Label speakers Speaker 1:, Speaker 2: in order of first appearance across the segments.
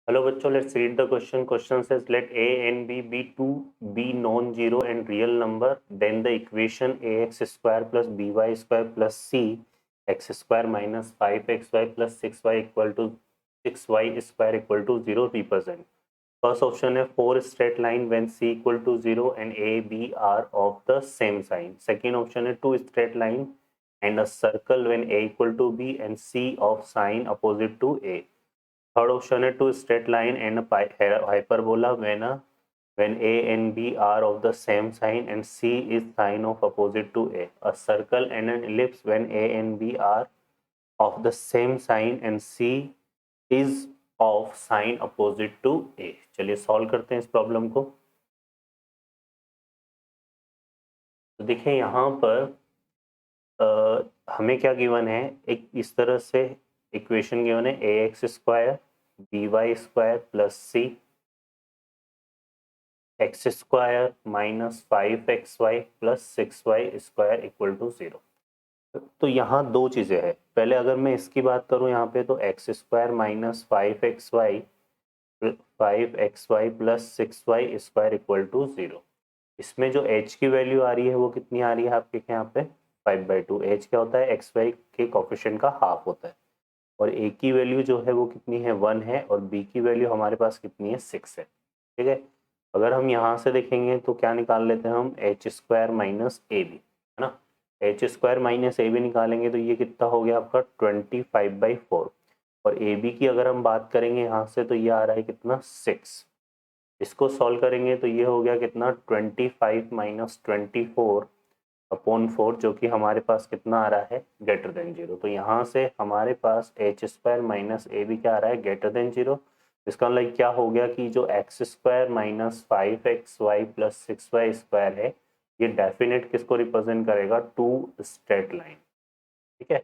Speaker 1: Hello bachcho, let's read the question. Question says let a and b be two be non-zero and real number, then the equation ax square plus by square plus c x square minus 5xy plus 6y equal to 6y square equal to 0 represent. First option है four straight line when c equal to 0 and a b are of the same sign. Second option है two straight line and a circle when a equal to b and c of sign opposite to a. Third option है two straight line and a hyperbola when a and b are of the same sign and c is sign of opposite to a. A circle and an ellipse when a and b are of the same sign and c is of sign opposite to a. चलिए solve करते हैं इस problem को। तो देखिए यहाँ पर हमें क्या गिवन है, एक इस तरह से इक्वेशन गिवन है a x square b y square plus c x square minus 5xy plus 6y square equal to 0। तो यहाँ दो चीज़ें हैं। पहले अगर मैं इसकी बात करूँ यहाँ पे तो x square minus 5xy plus 6y square equal to 0। इसमें जो h की वैल्यू आ रही है वो कितनी आ रही है आपके यहाँ पे 5/2। h क्या होता है, xy के कोफिशिएंट का हाफ होता है। और a की वैल्यू जो है वो कितनी है 1 है और b की वैल्यू हमारे पास कितनी है 6 है। ठीक है, अगर हम यहाँ से देखेंगे तो क्या निकाल लेते हैं हम h square minus a b, है ना। H square minus a b निकालेंगे तो ये कितना हो गया आपका 25/4। और ए बी की अगर हम बात करेंगे यहाँ से तो ये आ रहा है कितना 6। इसको सॉल्व करेंगे तो ये हो गया कितना 25 माइनस 24/4 जो कि हमारे पास कितना आ रहा है ग्रेटर देन 0। तो यहाँ से हमारे पास h square minus a b क्या आ रहा है ग्रेटर देन 0। इसका मतलब क्या हो गया कि जो x square minus 5xy plus 6y square है ये डेफिनेट किसको रिप्रेजेंट करेगा, टू स्ट्रेट लाइन। ठीक है,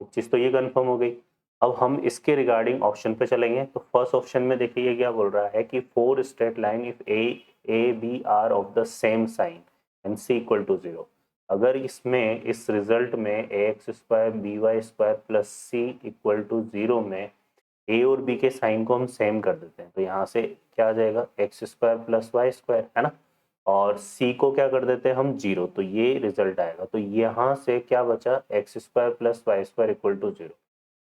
Speaker 1: एक चीज़ तो ये कंफर्म हो गई। अब हम इसके रिगार्डिंग ऑप्शन पे चलेंगे। तो फर्स्ट ऑप्शन में देखिए ये क्या बोल रहा है कि for straight line if a b are of the same sign and c equal to 0। अगर इसमें इस रिजल्ट में a x square b y square plus c equal to 0 में ए और बी के साइन को हम सेम कर देते हैं तो यहाँ से क्या आ जाएगा x square plus y square, है ना। और सी को क्या कर देते हैं हम 0, तो ये रिजल्ट आएगा। तो यहाँ से क्या बचा x square plus y square equal to 0,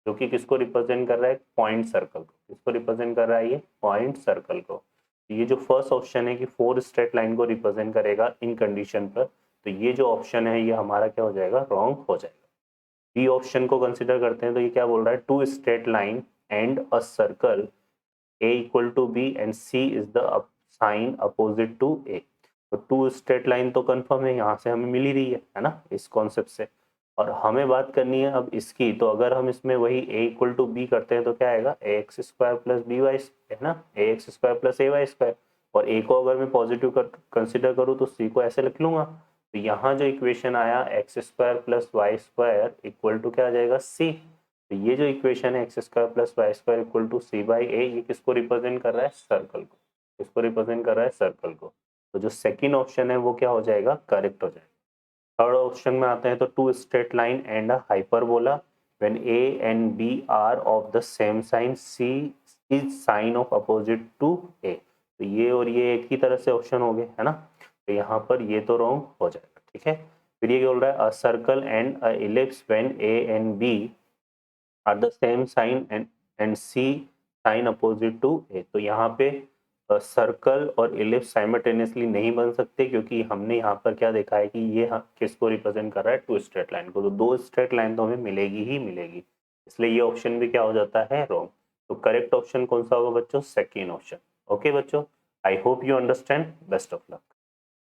Speaker 1: जो कि किसको रिप्रेजेंट कर रहा है पॉइंट सर्कल को। किसको रिप्रेजेंट कर रहा है ये पॉइंट सर्कल को। ये जो फर्स्ट ऑप्शन है कि फोर स्ट्रेट लाइन को रिप्रेजेंट करेगा इन कंडीशन पर, तो ये जो ऑप्शन है ये हमारा क्या हो जाएगा रॉन्ग हो जाएगा। बी ऑप्शन को कंसिडर करते हैं तो ये क्या बोल रहा है two straight line and a circle a equal to b and c is the sign opposite to a। तो टू स्ट्रेट लाइन तो कंफर्म है, यहाँ से हमें मिल ही रही है ना इस कॉन्सेप्ट से। और हमें बात करनी है अब इसकी, तो अगर हम इसमें वही a इक्वल टू बी करते हैं तो क्या आएगा a x square plus b y, है ना, a x square plus a y square. और a को अगर मैं पॉजिटिव कंसिडर करूँ तो c को ऐसे लिख लूंगा। तो यहाँ जो इक्वेशन आया x square plus y square equal to क्या आ जाएगा c। तो ये जो इक्वेशन है x square plus y square equal to c by a, ये किसको रिप्रेजेंट कर रहा है सर्कल को। किसको रिप्रेजेंट कर रहा है सर्कल को। तो जो सेकंड ऑप्शन है वो क्या हो जाएगा करेक्ट हो जाएगा। थर्ड ऑप्शन में आते हैं तो two straight line and a hyperbola when a and b are of the same sign c is sign of opposite to a. तो ये और ये एक ही तरह से ऑप्शन हो गए, है ना। तो यहाँ पर ये तो रॉन्ग हो जाएगा। ठीक है, फिर ये बोल रहा है a circle and a ellipse when a and b are the same sign and c sign opposite to a. तो यहाँ पे सर्कल और इलिप्स साइमल्टेनियसली नहीं बन सकते क्योंकि हमने यहाँ पर क्या देखा है कि ये किसको रिप्रेजेंट कर रहा है टू स्ट्रेट लाइन को। तो दो स्ट्रेट लाइन तो हमें मिलेगी ही मिलेगी, इसलिए ये ऑप्शन भी क्या हो जाता है रॉन्ग। तो करेक्ट ऑप्शन कौन सा होगा बच्चों, सेकेंड ऑप्शन। ओके बच्चों, I hope you understand. Best of luck.